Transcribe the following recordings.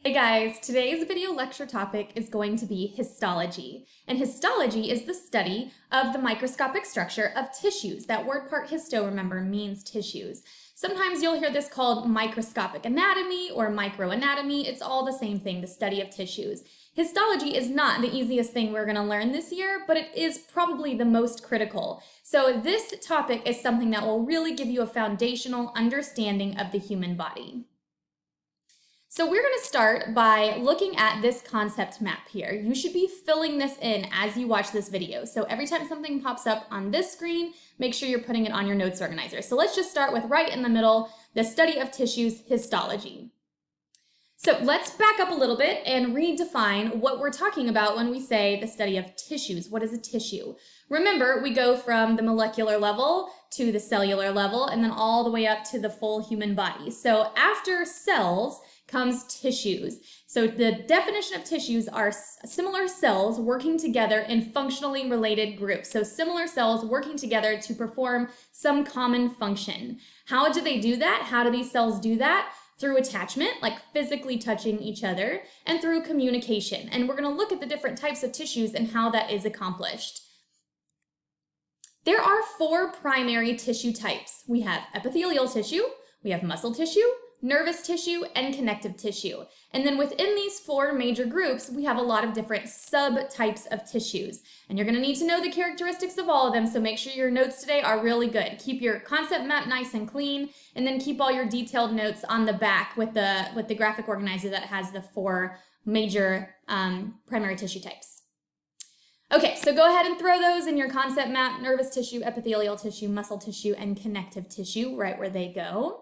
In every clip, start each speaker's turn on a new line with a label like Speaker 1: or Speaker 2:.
Speaker 1: Hey guys, today's video lecture topic is going to be histology. And histology is the study of the microscopic structure of tissues. That word part histo, remember, means tissues. Sometimes you'll hear this called microscopic anatomy or microanatomy. It's all the same thing, the study of tissues. Histology is not the easiest thing we're going to learn this year, but it is probably the most critical. So this topic is something that will really give you a foundational understanding of the human body. So we're going to start by looking at this concept map here. You should be filling this in as you watch this video. So every time something pops up on this screen, make sure you're putting it on your notes organizer. So let's just start with right in the middle, the study of tissues, histology. So let's back up a little bit and redefine what we're talking about when we say the study of tissues. What is a tissue? Remember, we go from the molecular level to the cellular level and then all the way up to the full human body. So after cells comes tissues. So the definition of tissues are similar cells working together in functionally related groups. So similar cells working together to perform some common function. How do they do that? How do these cells do that? Through attachment, like physically touching each other, and through communication. And we're going to look at the different types of tissues and how that is accomplished. There are four primary tissue types. We have epithelial tissue, we have muscle tissue, nervous tissue, and connective tissue. And then within these four major groups, we have a lot of different subtypes of tissues. And you're going to need to know the characteristics of all of them, so make sure your notes today are really good. Keep your concept map nice and clean, and then keep all your detailed notes on the back with the graphic organizer that has the four major primary tissue types. Okay, so go ahead and throw those in your concept map: nervous tissue, epithelial tissue, muscle tissue, and connective tissue, right where they go.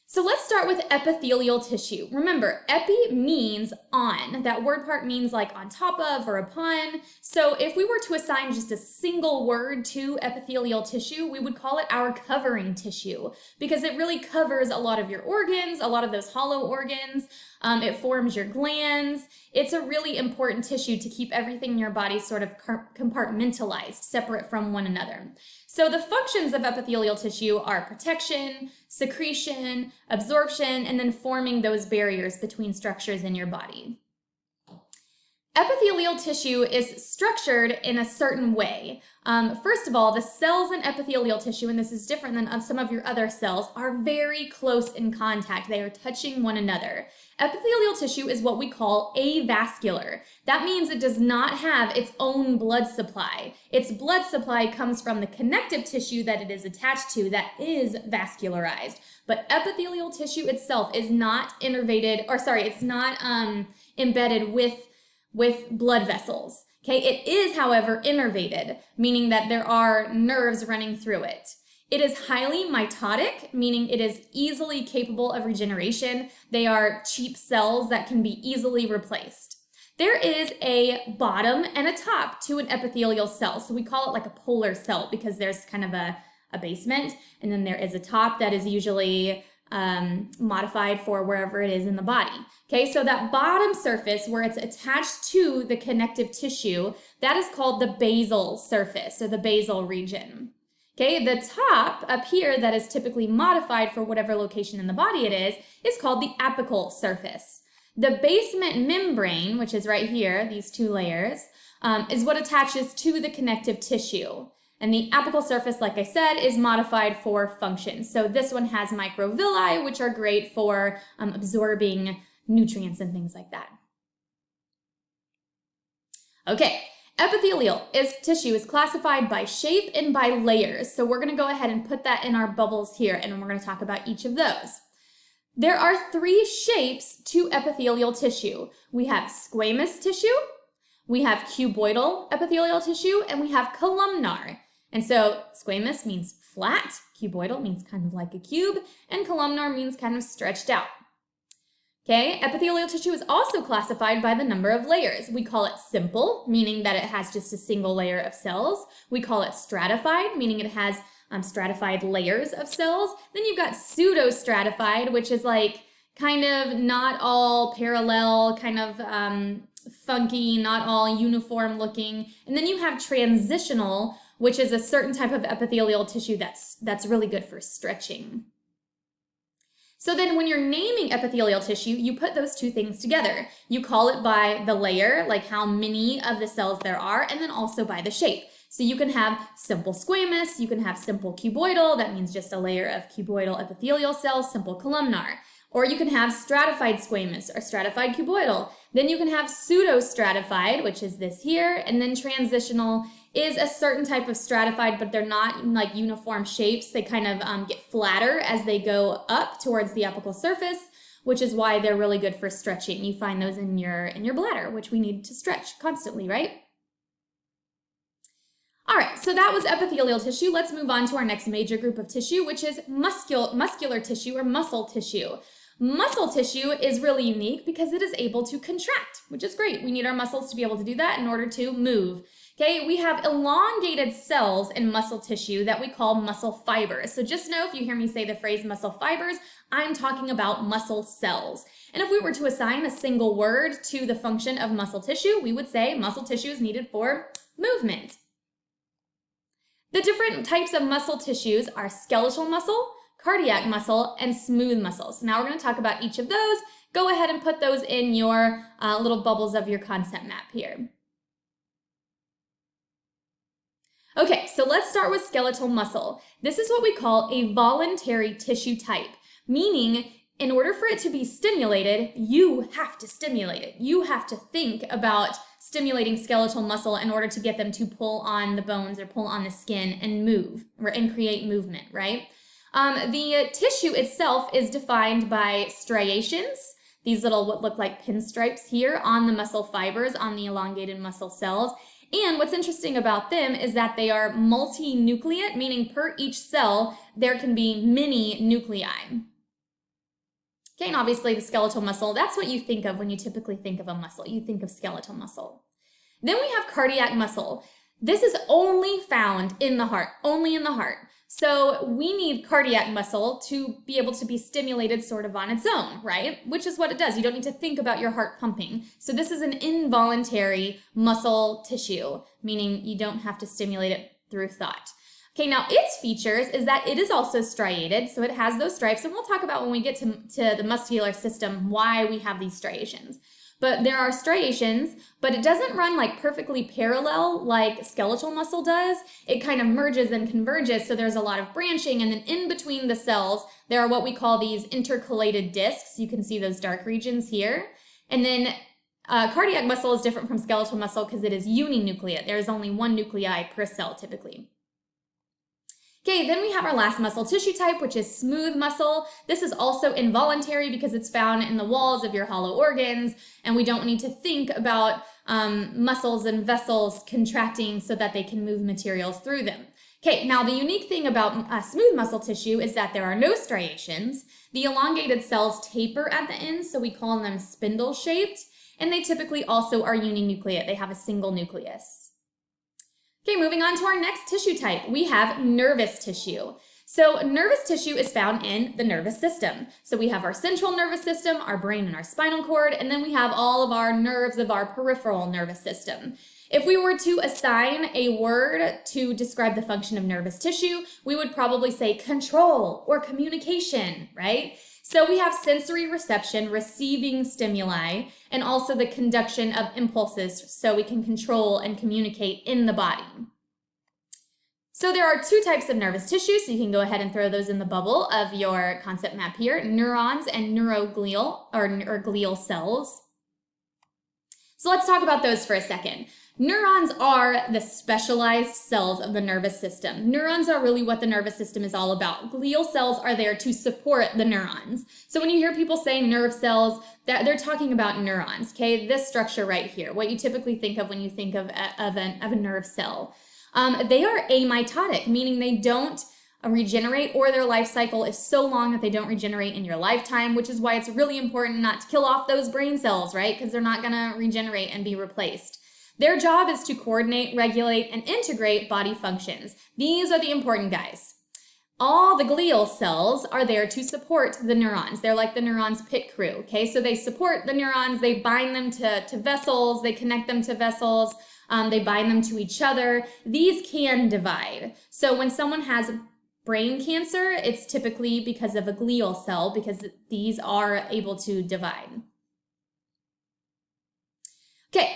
Speaker 1: So let's start with epithelial tissue. Remember, epi means on. That word part means like on top of or upon. So if we were to assign just a single word to epithelial tissue, we would call it our covering tissue because it really covers a lot of your organs, a lot of those hollow organs. It forms your glands. It's a really important tissue to keep everything in your body sort of compartmentalized, separate from one another. So the functions of epithelial tissue are protection, secretion, absorption, and then forming those barriers between structures in your body. Epithelial tissue is structured in a certain way. First of all, the cells in epithelial tissue, and this is different than some of your other cells, are very close in contact. They are touching one another. Epithelial tissue is what we call avascular. That means it does not have its own blood supply. Its blood supply comes from the connective tissue that it is attached to that is vascularized. But epithelial tissue itself is not innervated, or sorry, it's not embedded with blood vessels. Okay, it is, however, innervated, meaning that there are nerves running through it. It is highly mitotic, meaning it is easily capable of regeneration. They are cheap cells that can be easily replaced. There is a bottom and a top to an epithelial cell. So we call it like a polar cell because there's kind of a basement, and then there is a top that is usually modified for wherever it is in the body. Okay, so that bottom surface where it's attached to the connective tissue, that is called the basal surface, or the basal region. Okay, the top up here that is typically modified for whatever location in the body it is called the apical surface. The basement membrane, which is right here, these two layers, is what attaches to the connective tissue. And the apical surface, like I said, is modified for function. So this one has microvilli, which are great for absorbing nutrients and things like that. Okay, epithelial tissue is classified by shape and by layers. So we're going to go ahead and put that in our bubbles here, and we're going to talk about each of those. There are three shapes to epithelial tissue. We have squamous tissue, we have cuboidal epithelial tissue, and we have columnar. And so squamous means flat, cuboidal means kind of like a cube, and columnar means kind of stretched out. Okay, epithelial tissue is also classified by the number of layers. We call it simple, meaning that it has just a single layer of cells. We call it stratified, meaning it has stratified layers of cells. Then you've got pseudo-stratified, which is like kind of not all parallel, kind of funky, not all uniform looking. And then you have transitional, which is a certain type of epithelial tissue that's really good for stretching. So then when you're naming epithelial tissue, you put those two things together. You call it by the layer, like how many of the cells there are, and then also by the shape. So you can have simple squamous, you can have simple cuboidal, that means just a layer of cuboidal epithelial cells, simple columnar. Or you can have stratified squamous or stratified cuboidal. Then you can have pseudostratified, which is this here, and then transitional is a certain type of stratified, but they're not like uniform shapes. They kind of get flatter as they go up towards the apical surface, which is why they're really good for stretching. You find those in your bladder, which we need to stretch constantly, right? All right, so that was epithelial tissue. Let's move on to our next major group of tissue, which is muscular tissue or muscle tissue. Muscle tissue is really unique because it is able to contract, which is great. We need our muscles to be able to do that in order to move. Okay, we have elongated cells in muscle tissue that we call muscle fibers. So just know if you hear me say the phrase muscle fibers, I'm talking about muscle cells. And if we were to assign a single word to the function of muscle tissue, we would say muscle tissue is needed for movement. The different types of muscle tissues are skeletal muscle, cardiac muscle, and smooth muscle. So now we're going to talk about each of those. Go ahead and put those in your little bubbles of your concept map here. Okay, so let's start with skeletal muscle. This is what we call a voluntary tissue type, meaning in order for it to be stimulated, you have to stimulate it. You have to think about stimulating skeletal muscle in order to get them to pull on the bones or pull on the skin and move and create movement, right? The tissue itself is defined by striations, these little what look like pinstripes here on the muscle fibers, on the elongated muscle cells. And what's interesting about them is that they are multinucleate, meaning per each cell, there can be many nuclei. Okay, and obviously the skeletal muscle, that's what you think of when you typically think of a muscle. You think of skeletal muscle. Then we have cardiac muscle. This is only found in the heart, only in the heart. So we need cardiac muscle to be able to be stimulated sort of on its own, right? Which is what it does. You don't need to think about your heart pumping. So this is an involuntary muscle tissue, meaning you don't have to stimulate it through thought. Okay, now its features is that it is also striated, so it has those stripes, and we'll talk about when we get to the muscular system why we have these striations. But there are striations, but it doesn't run like perfectly parallel like skeletal muscle does. It kind of merges and converges, so there's a lot of branching, and then in between the cells, there are what we call these intercalated discs. You can see those dark regions here. And then cardiac muscle is different from skeletal muscle because it is uninucleate. There is only one nuclei per cell typically. Okay, then we have our last muscle tissue type, which is smooth muscle. This is also involuntary because it's found in the walls of your hollow organs, and we don't need to think about muscles and vessels contracting so that they can move materials through them. Okay, now the unique thing about smooth muscle tissue is that there are no striations. The elongated cells taper at the ends, so we call them spindle-shaped, and they typically also are uninucleate. They have a single nucleus. Okay, moving on to our next tissue type, we have nervous tissue. So nervous tissue is found in the nervous system. So we have our central nervous system, our brain and our spinal cord, and then we have all of our nerves of our peripheral nervous system. If we were to assign a word to describe the function of nervous tissue, we would probably say control or communication, right? So we have sensory reception, receiving stimuli, and also the conduction of impulses so we can control and communicate in the body. So there are two types of nervous tissue, so you can go ahead and throw those in the bubble of your concept map here, neurons and neuroglial or glial cells. So let's talk about those for a second. Neurons are the specialized cells of the nervous system. Neurons are really what the nervous system is all about. Glial cells are there to support the neurons. So when you hear people say nerve cells, they're talking about neurons, okay? This structure right here, what you typically think of when you think of a nerve cell. They are amitotic, meaning they don't regenerate, or their life cycle is so long that they don't regenerate in your lifetime, which is why it's really important not to kill off those brain cells, right? Because they're not gonna regenerate and be replaced. Their job is to coordinate, regulate, and integrate body functions. These are the important guys. All the glial cells are there to support the neurons. They're like the neurons' pit crew, okay? So they support the neurons, they bind them to vessels, they connect them to vessels, they bind them to each other. These can divide. So when someone has brain cancer, it's typically because of a glial cell, because these are able to divide. Okay,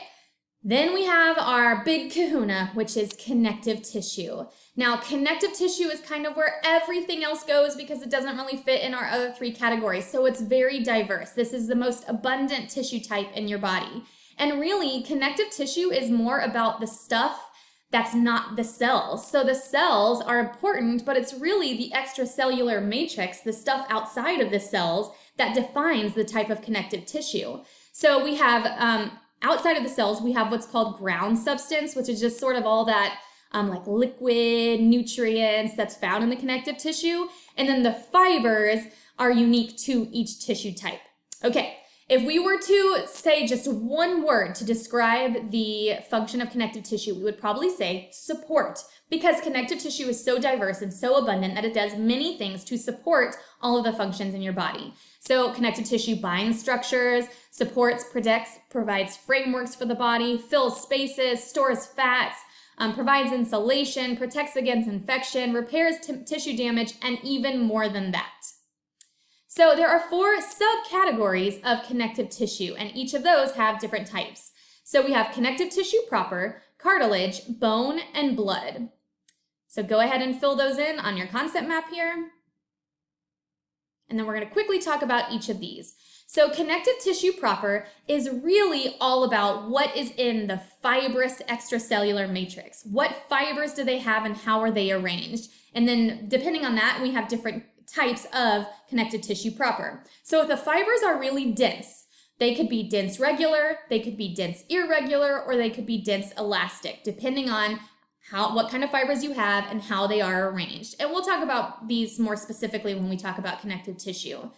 Speaker 1: then we have our big kahuna, which is connective tissue. Now, connective tissue is kind of where everything else goes because it doesn't really fit in our other three categories. So it's very diverse. This is the most abundant tissue type in your body. And really, connective tissue is more about the stuff that's not the cells. So the cells are important, but it's really the extracellular matrix, the stuff outside of the cells, that defines the type of connective tissue. So we have, outside of the cells, we have what's called ground substance, which is just sort of all that like liquid nutrients that's found in the connective tissue. And then the fibers are unique to each tissue type. Okay, if we were to say just one word to describe the function of connective tissue, we would probably say support, because connective tissue is so diverse and so abundant that it does many things to support all of the functions in your body. So connective tissue binds structures, supports, protects, provides frameworks for the body, fills spaces, stores fats, provides insulation, protects against infection, repairs tissue damage, and even more than that. So there are 4 subcategories of connective tissue, and each of those have different types. So we have connective tissue proper, cartilage, bone, and blood. So go ahead and fill those in on your concept map here. And then we're going to quickly talk about each of these. So connective tissue proper is really all about what is in the fibrous extracellular matrix. What fibers do they have and how are they arranged? And then depending on that, we have different types of connective tissue proper. So if the fibers are really dense, they could be dense regular, they could be dense irregular, or they could be dense elastic, depending on what kind of fibers you have and how they are arranged. And we'll talk about these more specifically when we talk about connective tissue.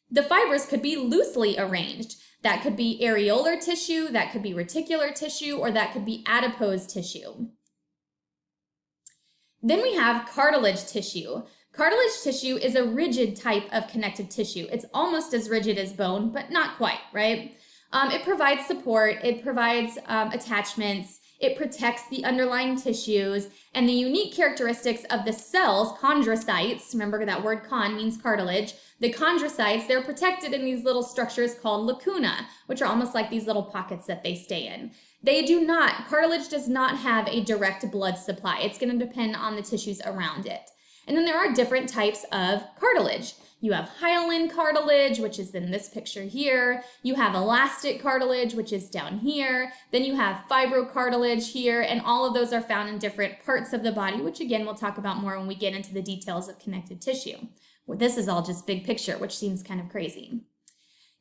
Speaker 1: The fibers could be loosely arranged. That could be areolar tissue, that could be reticular tissue, or that could be adipose tissue. Then we have cartilage tissue. Cartilage tissue is a rigid type of connective tissue. It's almost as rigid as bone, but not quite, right? It provides support, it provides attachments, it protects the underlying tissues, and the unique characteristics of the cells, chondrocytes, remember that word con means cartilage, the chondrocytes, they're protected in these little structures called lacuna, which are almost like these little pockets that they stay in. Cartilage does not have a direct blood supply. It's going to depend on the tissues around it. And then there are different types of cartilage. You have hyaline cartilage, which is in this picture here. You have elastic cartilage, which is down here. Then you have fibrocartilage here, and all of those are found in different parts of the body, which again, we'll talk about more when we get into the details of connective tissue. Well, this is all just big picture, which seems kind of crazy.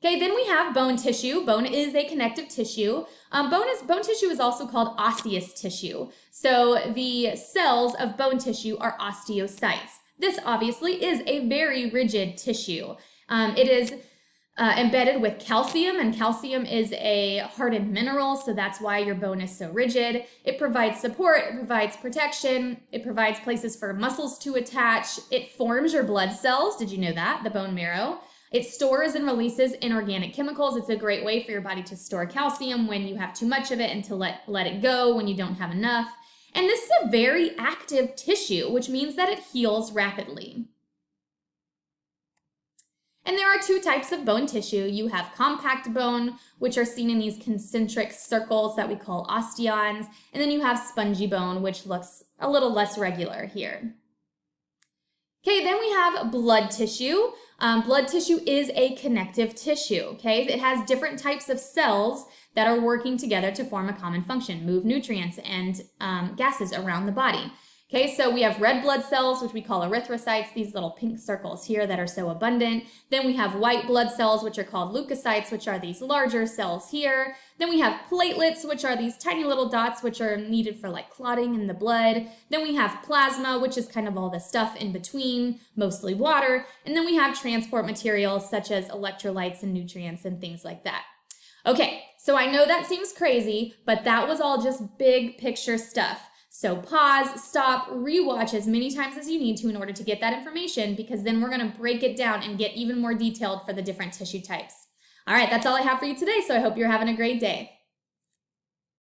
Speaker 1: Okay, then we have bone tissue. Bone is a connective tissue. Bone tissue is also called osseous tissue. So the cells of bone tissue are osteocytes. This obviously is a very rigid tissue. It is embedded with calcium, and calcium is a hardened mineral, so that's why your bone is so rigid. It provides support, it provides protection, it provides places for muscles to attach, it forms your blood cells. Did you know that? The bone marrow. It stores and releases inorganic chemicals. It's a great way for your body to store calcium when you have too much of it and to let it go when you don't have enough. And this is a very active tissue, which means that it heals rapidly. And there are 2 types of bone tissue. You have compact bone, which are seen in these concentric circles that we call osteons. And then you have spongy bone, which looks a little less regular here. Okay, then we have blood tissue. Blood tissue is a connective tissue, okay? It has different types of cells that are working together to form a common function, move nutrients and gases around the body. Okay, so we have red blood cells, which we call erythrocytes, these little pink circles here that are so abundant. Then we have white blood cells, which are called leukocytes, which are these larger cells here. Then we have platelets, which are these tiny little dots, which are needed for like clotting in the blood. Then we have plasma, which is kind of all the stuff in between, mostly water. And then we have transport materials such as electrolytes and nutrients and things like that. Okay, so I know that seems crazy, but that was all just big picture stuff. So pause, stop, rewatch as many times as you need to in order to get that information, because then we're going to break it down and get even more detailed for the different tissue types. All right, that's all I have for you today, so I hope you're having a great day.